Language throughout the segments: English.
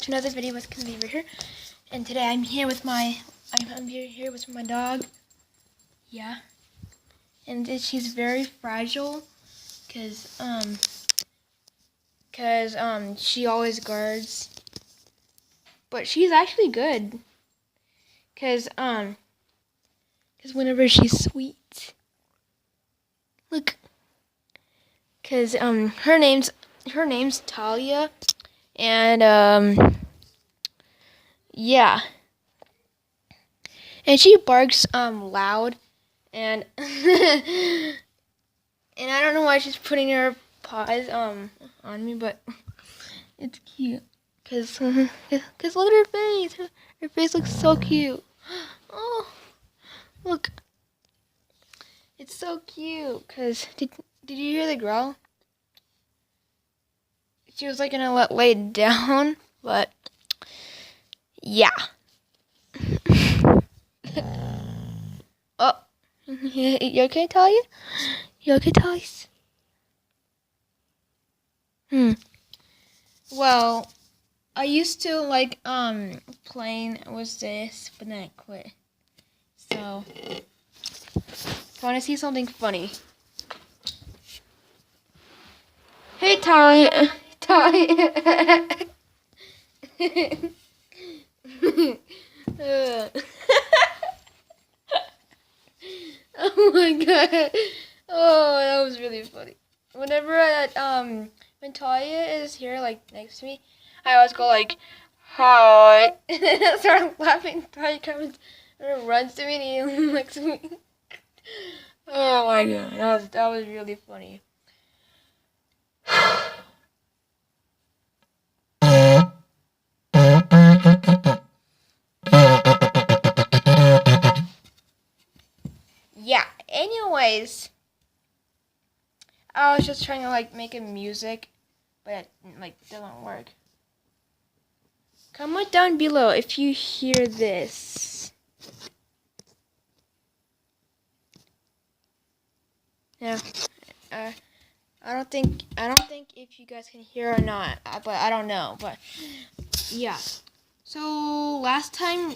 to another video with Kennethbever here, and today I'm here with my dog. Yeah, and she's very fragile, cause she always guards, but she's actually good, cause whenever she's sweet, look, cause her name's Talia, and yeah. And she barks loud, and and I don't know why she's putting her paws on me, but it's cute. Cause look at her face. Her face looks so cute. Oh, look. It's so cute. Cause did you hear the growl? She was like gonna lay down, but yeah. Oh, you okay, Talia? You okay, Talia? Well, I used to like playing with this, but then I quit. So, if I want to see something funny. Hey, Talia. Talia. Oh my god. Oh, that was really funny. Whenever when Talia is here, like, next to me, I always go like, hi. And then I start laughing. Talia comes and runs to me and he looks at me. Oh my god, that was really funny. Yeah, anyways, I was just trying to like make a music, but it like doesn't work. Comment down below if you hear this. Yeah, I don't think if you guys can hear or not, but I don't know. But yeah, so last time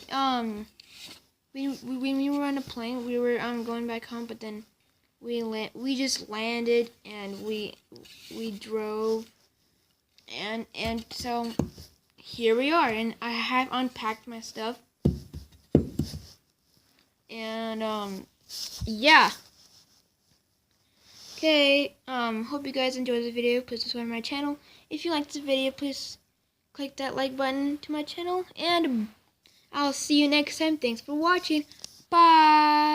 when we were on a plane, we were going back home, but then we just landed and we drove, and so here we are, and I have unpacked my stuff, and yeah. Okay, hope you guys enjoyed the video. Please subscribe to my channel. If you liked the video, please click that like button to my channel, and I'll see you next time. Thanks for watching. Bye.